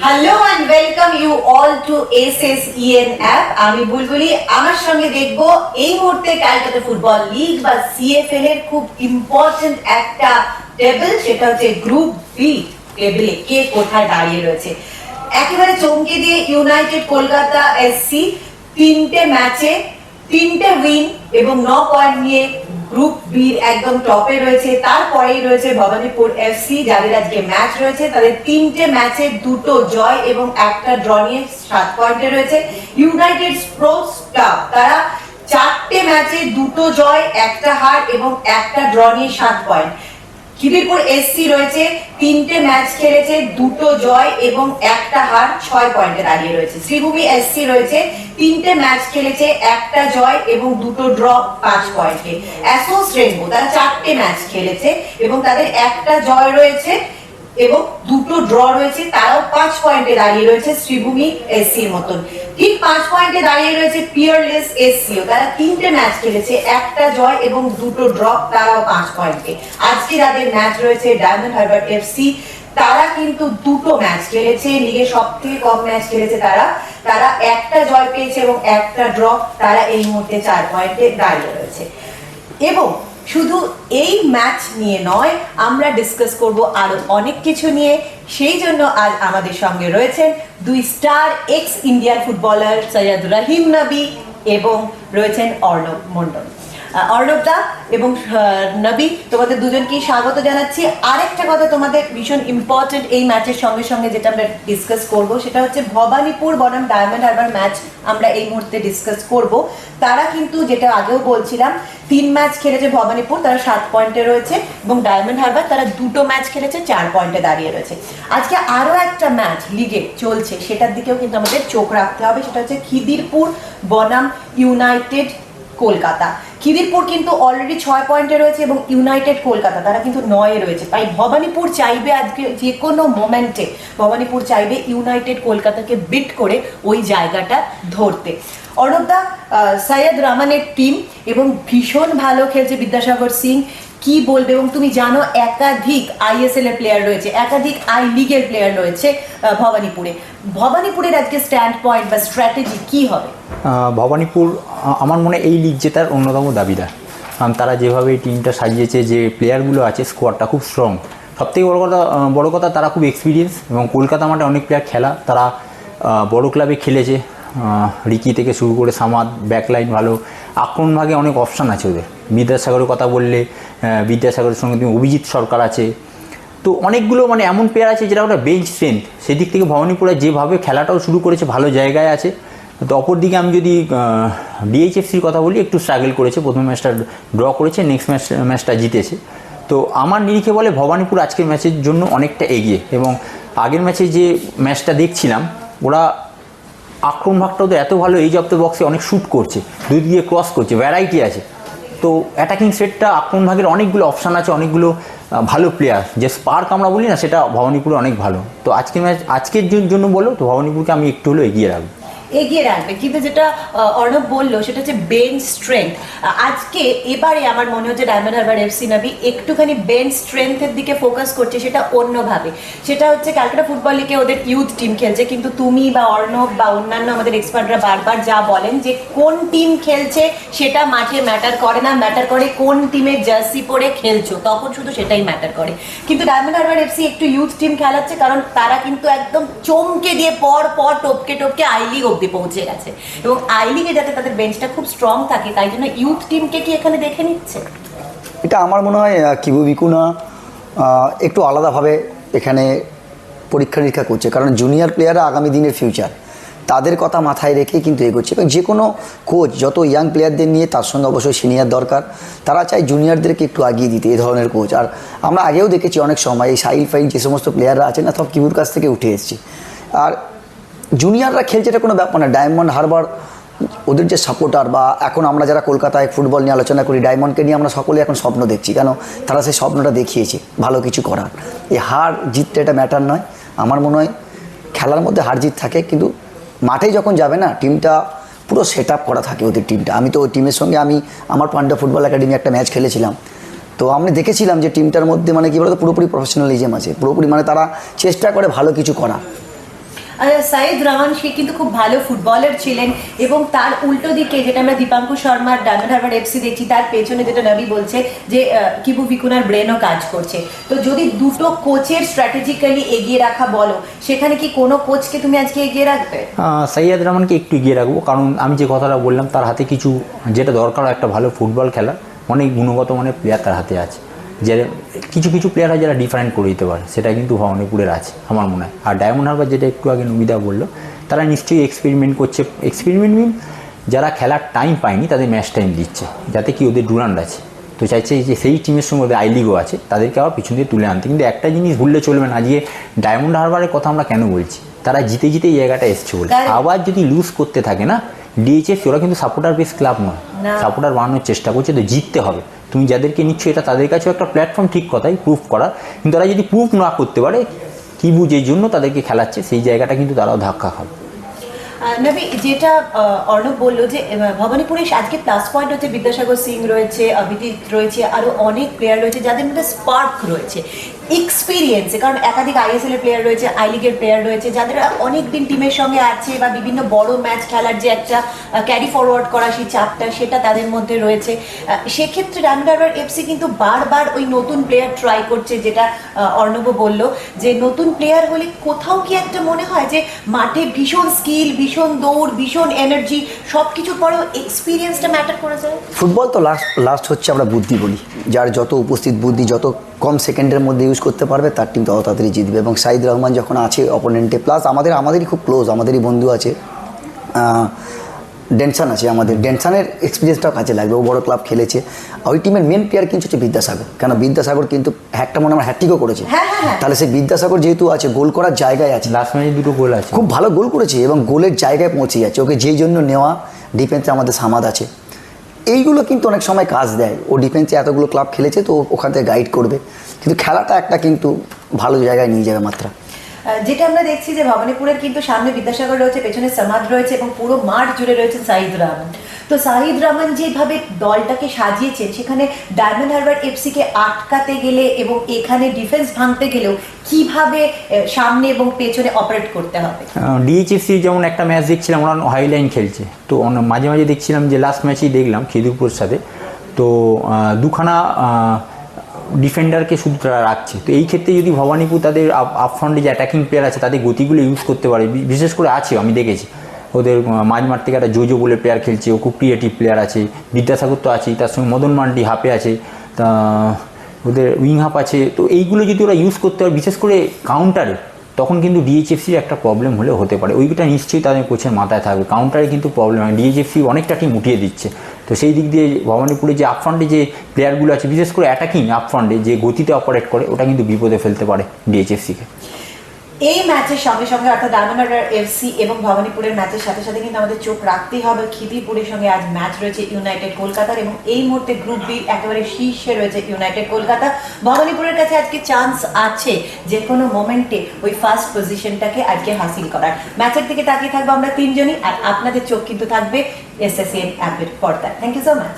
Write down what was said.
Hello and welcome you all to SSEN app. আমি বুলবুলি। আমার সঙ্গে দেখবো এই মুহূর্তে ক্যালকাটা ফুটবল লিগ বা সিএফএল এর খুব ইম্পর্টেন্ট একটা টেবিল, সেটা হচ্ছে গ্রুপ বি টেবিলে কে কোথায় দাঁড়িয়ে রয়েছে। একেবারে চমকে দিয়ে ইউনাইটেড কলকাতা এসসি তিনটে ম্যাচে তিনটে উইন এবং 9 পয়েন্ট নিয়ে গ্রুপ বি একদম টপে রয়েছে। তারপরেই রয়েছে ভবানীপুর এফসি, যাদের আজকে ম্যাচ রয়েছে। তাদের তিনটে ম্যাচে দুটো জয় এবং একটা ড্র নিয়ে 7 পয়েন্টে রয়েছে। ইউনাইটেড স্পোর্টস ক্লাব তারা চারটে ম্যাচে দুটো জয়, একটা হার এবং একটা ড্র নিয়ে 7 পয়েন্ট। খিদিরপুর এসসি রয়েছে, তিনটে ম্যাচ খেলেছে, দুটো জয় এবং একটা হার, 6 পয়েন্টে দাঁড়িয়ে রয়েছে। শ্রীভূমি এসসি রয়েছে, তিনটে ম্যাচ খেলেছে, একটা জয় এবং দুটো ড্র, 5 পয়েন্টে। অ্যাসোস রেনবো তারা চারটে ম্যাচ খেলেছে এবং তাদের একটা জয় রয়েছে এবং দুটো ড্র রয়েছে, তারাও 5 পয়েন্টে দাঁড়িয়ে রয়েছে শ্রীভূমি এসসির মতন। ঠিক 5 পয়েন্টে দাঁড়িয়ে রয়েছে পিয়ারলেস এসসিও, তারা তিনটে ম্যাচ খেলেছে, একটা জয় এবং দুটো ড্র, তারাও 5 পয়েন্টে। আজকে তাদের ম্যাচ রয়েছে ডায়মন্ড হারবার এফসি, তারা কিন্তু দুটো ম্যাচ খেলেছে, লিগে সব থেকে কম ম্যাচ খেলেছে তারা একটা জয় পেয়েছে এবং একটা ড্র, তারা এই মুহূর্তে 4 পয়েন্টে দাঁড়িয়ে রয়েছে। এবং শুধু এই ম্যাচ নিয়ে নয়, আমরা ডিসকাস করব আরো অনেক কিছু নিয়ে। সেই জন্য আজ আমাদের সঙ্গে রয়েছেন দুই star ex Indian footballer Syed Rahim Nabi এবং রয়েছেন অর্ণব মন্ডল। অর্ণব দা এবং নবী, তোমাদের দুজনকেই স্বাগত জানাচ্ছি। আরেকটা কথা তোমাদের ভীষণ ইম্পর্টেন্ট এই ম্যাচের সঙ্গে সঙ্গে যেটা আমরা ডিসকাস করব, সেটা হচ্ছে ভবানীপুর বনাম ডায়মন্ড হারবার ম্যাচ আমরা এই মুহূর্তে ডিসকাস করব। তারা কিন্তু, যেটা আগেও বলছিলাম, 3 ম্যাচ খেলেছে ভবানীপুর, তারা 7 পয়েন্টে রয়েছে, এবং ডায়মন্ড হারবার তারা দুটো ম্যাচ খেলেছে, 4 পয়েন্টে দাঁড়িয়ে রয়েছে। আজকে আরো একটা ম্যাচ লিগে চলছে, সেটার দিকেও কিন্তু আমাদের চোখ রাখতে হবে, সেটা হচ্ছে খিদিরপুর বনাম ইউনাইটেড কলকাতা। খিদিরপুর কিন্তু অলরেডি 6 পয়েন্টে রয়েছে এবং ইউনাইটেড কলকাতা তারা কিন্তু 9-এ রয়েছে। তাই ভবানীপুর চাইবে আজকে যে কোনো মোমেন্টে, ভবানীপুর চাইবে ইউনাইটেড কলকাতাকে বিট করে ওই জায়গাটা ধরতে। অর্ণবদা, সৈয়দ রহমানের টিম এবং ভীষণ ভালো খেলছে বিদ্যাসাগর সিং, কি বলবে? এবং তুমি জানো একাধিক আইএসএল এর প্লেয়ার রয়েছে, একাধিক আই লিগের প্লেয়ার রয়েছে ভবানীপুরের আজকে স্ট্যান্ড পয়েন্ট বা স্ট্র্যাটেজি কি হবে? ভবানীপুর আমার মনে এই লিগ জেতার অন্যতম দাবিদার, কারণ তারা যেভাবে এই টিমটা সাজিয়েছে, যে প্লেয়ারগুলো আছে, স্কোয়াডটা খুব স্ট্রং। সবথেকে বড় কথা তারা খুব এক্সপিরিয়েন্স, এবং কলকাতা মাঠে অনেক প্লেয়ার খেলা, তারা বড় ক্লাবে খেলেছে। রিকি থেকে শুরু করে সামাদ, ব্যাকলাইন ভালো, আক্রমণ ভাগে অনেক অপশান আছে ওদের। বিদ্যাসাগরের কথা বললে, বিদ্যাসাগরের সঙ্গে তুমি অভিজিৎ সরকার আছে, তো অনেকগুলো এমন প্লেয়ার আছে যেটা ওটা বেঞ্চ স্ট্রেন্থ। সেদিক থেকে ভবানীপুরে যেভাবে খেলাটাও শুরু করেছে, ভালো জায়গায় আছে। তো অপরদিকে আমি যদি ডিএইচএফসির কথা বলি, একটু স্ট্রাগল করেছে, প্রথম ম্যাচটা ড্র করেছে, নেক্সট ম্যাচটা জিতেছে। তো আমার নিরিখে বলে ভবানীপুর আজকের ম্যাচের জন্য অনেকটা এগিয়ে। এবং আগের ম্যাচে যে ম্যাচটা দেখছিলাম, ওরা আক্রমণ ভাগটা ওদের এত ভালো, এই অফ দ্য বক্সে অনেক শ্যুট করছে, দুই দিকে ক্রস করছে, ভ্যারাইটি আছে। তো অ্যাটাকিং সেটটা, আক্রমণ ভাগের অনেকগুলো অপশান আছে, অনেকগুলো ভালো প্লেয়ার, যে স্পার্ক আমরা বলি না, সেটা ভবানীপুরে অনেক ভালো। তো আজকের জন্য বলো তো ভবানীপুরকে আমি একটু হলেও এগিয়ে রাখবে। কিন্তু যেটা অর্ণব বললো, সেটা হচ্ছে বেঞ্চ স্ট্রেংথ। আজকে এবারে আমার মনে হচ্ছে ডায়মন্ড হারবার এফসি নবী একটুখানি বেঞ্চ স্ট্রেংথের দিকে ফোকাস করছে, সেটা অন্যভাবে। সেটা হচ্ছে ক্যালকাটা ফুটবল লিগে ওদের ইউথ টিম খেলছে, কিন্তু তুমি বা অর্ণব বা অন্যান্য আমাদের এক্সপার্টরা বারবার যা বলেন যে কোন টিম খেলছে সেটা মাঠে ম্যাটার করে না, ম্যাটার করে কোন টিমের জার্সি পরে খেলছো, তখন শুধু সেটাই ম্যাটার করে। কিন্তু ডায়মন্ড হারবার এফসি একটু ইউথ টিম খেলাচ্ছে, কারণ তারা কিন্তু একদম চমকে দিয়ে পর টপকে আই লিগ অব্দি পৌঁছে গেছে, এবং আই লিগে যাতে তাদের বেঞ্চটা খুব স্ট্রং থাকে, তাই জন্য ইউথ টিমকে কি এখানে দেখে নিচ্ছে। এটা আমার মনে হয় কিবু বিকুনা একটু আলাদাভাবে এখানে পরীক্ষা নিরীক্ষা করছে, কারণ জুনিয়র প্লেয়াররা আগামী দিনের ফিউচার, তাদের কথা মাথায় রেখে কিন্তু এগোচ্ছে। এবং যে কোনো কোচ যত ইয়াং প্লেয়ারদের নিয়ে, তার সঙ্গে অবশ্যই সিনিয়র দরকার, তারা চায় জুনিয়রদেরকে একটু আগিয়ে দিতে, এই ধরনের কোচ। আর আমরা আগেও দেখেছি অনেক সময় এই সাইল ফাইল যে সমস্ত প্লেয়াররা আছে না, সব কিবুর কাছ থেকে উঠে এসেছে। আর জুনিয়ররা খেলছে, এটা কোনো ব্যাপার না। ডায়মন্ড হারবার ওদের যে সাপোর্টার, বা এখন আমরা যারা কলকাতায় ফুটবল নিয়ে আলোচনা করি, ডায়মন্ডকে নিয়ে আমরা সকলে এখন স্বপ্ন দেখছি, কেন তারা সেই স্বপ্নটা দেখিয়েছে ভালো কিছু করার। এই হার জিতটা এটা ম্যাটার নয়। আমার মনে হয় খেলার মধ্যে হার জিত থাকে, কিন্তু মাঠে যখন যাবে না, টিমটা পুরো সেট আপ করা থাকে ওদের টিমটা। আমি তো ওই টিমের সঙ্গে আমার পান্ডা ফুটবল একাডেমি একটা ম্যাচ খেলেছিলাম, তো আমি দেখেছিলাম যে টিমটার মধ্যে কী বলতো, পুরোপুরি প্রফেশনালিজম আছে, পুরোপুরি তারা চেষ্টা করে ভালো কিছু করা। সাইদ রহমান সে কিন্তু খুব ভালো ফুটবলার ছিলেন এবং তার উল্টো দিকে যেটা আমরা দীপাঙ্কু শর্মার ডায়মন্ড হারবার এফসি দেখছি, তার পেছনে যেটা নবী বলছে যে কিবু ভিকুনার ব্রেনও কাজ করছে। তো যদি দুটো কোচের স্ট্র্যাটেজিক্যালি এগিয়ে রাখা বলো, সেখানে কি কোনো কোচকে তুমি আজকে এগিয়ে রাখবে? সাইয়াদ রহমানকে একটু এগিয়ে রাখবো, কারণ আমি যে কথাটা বললাম তার হাতে কিছু যেটা দরকার একটা ভালো ফুটবল খেলা, অনেক গুণগত মানের প্লেয়ার তার হাতে আছে, যে কিছু কিছু প্লেয়ার হয় যারা ডিফারেন্ট করে দিতে পারে, সেটা কিন্তু ভবানীপুরের আছে আমার মনে হয়। আর ডায়মন্ড হারবার যেটা একটু আগে নবিদা বললো, তারা নিশ্চয়ই এক্সপেরিমেন্ট করছে। এক্সপেরিমেন্ট মিন যারা খেলার টাইম পায়নি তাদের ম্যাচ টাইম দিচ্ছে, যাতে কি ওদের ডুরান্ড আছে, তো চাইছে যে সেই টিমের সঙ্গে ওদের আই লিগও আছে তাদেরকে আবার পিছন দিয়ে তুলে আনতে। কিন্তু একটা জিনিস ভুললে চলবে না, আজকে ডায়মন্ড হারবারের কথা আমরা কেন বলছি, তারা জিতে জিতে এই জায়গাটা এসছে বলে। আবার যদি লুজ করতে থাকে না, ডিএইচএফ ওরা কিন্তু সাপোর্টার বেস ক্লাব নয়, সাপোর্টার বানানোর চেষ্টা করছে, তো জিততে হবে। তুমি যাদেরকে নিচ্ছ এটা তাদের কাছেও একটা প্ল্যাটফর্ম, ঠিক কথাই, প্রুফ করার। কিন্তু তারা যদি প্রুফ না করতে পারে কি বুঝে জন্য তাদেরকে খেলাচ্ছে, সেই জায়গাটা কিন্তু তারাও ধাক্কা খাবে। নবী, যেটা অর্ণব বললো যে ভবানীপুরে আজকে প্লাস পয়েন্ট হচ্ছে বিদ্যাসাগর সিং রয়েছে, অভিজিৎ রয়েছে, আরো অনেক প্লেয়ার রয়েছে যাদের মধ্যে স্পার্ক রয়েছে, এক্সপিরিয়েন্সে, কারণ একাধিক আইএসএল এর প্লেয়ার রয়েছে, আই লিগের প্লেয়ার রয়েছে, যাদের অনেক দিন টিমের সঙ্গে আছে বা বিভিন্ন বড় ম্যাচ খেলার যে একটা ক্যারি ফরওয়ার্ড করা সেই চাপটা সেটা তাদের মধ্যে রয়েছে। সেক্ষেত্রে ডায়মন্ড হারবার এফসি কিন্তু বারবার ওই নতুন প্লেয়ার ট্রাই করছে, যেটা অর্ণব বলল যে নতুন প্লেয়ার হলে কোথাও কি একটা মনে হয় যে মাঠে ভীষণ স্কিল, ভীষণ দৌড়, ভীষণ এনার্জি, সব কিছুর পরেও এক্সপিরিয়েন্সটা ম্যাটার করে যায়। ফুটবল তো লাস্ট হচ্ছে আমরা বুদ্ধি বলি, যার যত উপস্থিত বুদ্ধি যত কম সেকেন্ডের মধ্যে ইউজ করতে পারবে তার টিম তত তাড়াতাড়ি জিতবে। এবং সাইদ রহমান যখন আছে অপোনেন্টে, প্লাস আমাদেরই খুব ক্লোজ, আমাদেরই বন্ধু আছে ডেনসান আছে, আমাদের ডেনসানের এক্সপিরিয়েন্সটাও কাজে লাগবে, ও বড় ক্লাব খেলেছে। ওই টিমের মেন প্লেয়ার কিন্তু হচ্ছে বিদ্যাসাগর, কেন বিদ্যাসাগর কিন্তু একটা মনে আমার হ্যাট্রিকও করেছে, তাহলে সেই বিদ্যাসাগর যেহেতু আছে গোল করার জায়গায় আছে, লাস্ট ম্যাচে 2 গোল আছে, খুব ভালো গোল করেছে এবং গোলের জায়গায় পৌঁছে যাচ্ছে, ওকে যেই জন্য নেওয়া। ডিফেন্সে আমাদের সামাদ আছে, এইগুলো কিন্তু অনেক সময় কাজ দেয়। ও ডিফেন্সে এতগুলো ক্লাব খেলেছে তো ওখান থেকে গাইড করবে, কিন্তু খেলাটা একটা কিন্তু ভালো জায়গায় নিয়ে যাবে মাত্রা। যেটা আমরা দেখছি যে ভবানীপুরের কিন্তু সামনে বিদ্যাসাগর রয়েছে, পেছনে সামাদ রয়েছে এবং পুরো মাঠ জুড়ে রয়েছে সাইদ রহমান। তো সাইদ রহমান যেভাবে দলটাকে সাজিয়েছেন, সেখানে ডায়মন্ড হারবার এফসি কে আটকাতে গেলে এবং এখানে ডিফেন্স ভাঙতে গেলেও কিভাবে সামনে এবং পেছনে অপারেট করতে হবে। ডিএইচএফসি যেমন একটা ম্যাচ দেখছিলাম, ওরা হাইলাইন খেলছে, তো মাঝে মাঝে দেখছিলাম যে লাস্ট ম্যাচেই দেখলাম খিদিরপুরের সাথে, তো দুখানা ডিফেন্ডারকে শুধু তারা রাখছে। তো এই ক্ষেত্রে যদি ভবানীপুর তাদের আপফ্রন্টে যে অ্যাটাকিং প্লেয়ার আছে তাদের গতিগুলো ইউজ করতে পারে, বিশেষ করে আছে আমি দেখেছি ওদের মাঝমাঠ থেকে একটা জোজো বলে প্লেয়ার খেলছে, ও খুব ক্রিয়েটিভ প্লেয়ার আছে, বিদ্যাসাগর তো আছেই, তার সঙ্গে মদন মান্ডি হাফে আছে, তা ওদের উইং হাফ আছে। তো এইগুলো যদি ওরা ইউজ করতে পারে বিশেষ করে কাউন্টারে, তখন কিন্তু ডিএইচএফসির একটা প্রবলেম হলে হতে পারে, ওইটা নিশ্চয়ই তাদের কোচের মাথায় থাকবে। কাউন্টারে কিন্তু প্রবলেম হয়, ডিএইচএফসি অনেকটা টিম উঠিয়ে দিচ্ছে, তো সেই দিক দিয়ে ভবানীপুরে যে আপফ্রন্টে যে প্লেয়ারগুলো আছে বিশেষ করে অ্যাটাকিং আপফ্রন্টে যে গতিতে অপারেট করে, ওটা কিন্তু বিপদে ফেলতে পারে ডিএইচএফসিকে। এই ম্যাচের সঙ্গে সঙ্গে অর্থাৎ ডায়মন্ড হারবার এফসি এবং ভবানীপুরের ম্যাচের সাথে সাথে কিন্তু আমাদের চোখ রাখতেই হবে খিদিরপুরের সঙ্গে আজ ম্যাচ রয়েছে ইউনাইটেড কলকাতার, এবং এই মুহূর্তে গ্রুপ বি একেবারে শীর্ষে রয়েছে ইউনাইটেড কলকাতা। ভবানীপুরের কাছে আজকে চান্স আছে যে কোনো মোমেন্টে ওই ফার্স্ট পজিশনটাকে আজকে হাসিল করার। ম্যাচের দিকে তাকিয়ে থাকবো আমরা তিনজনই, আর আপনাদের চোখ কিন্তু থাকবে এসএসএন অ্যাপের পর্দায়। Thank you so much.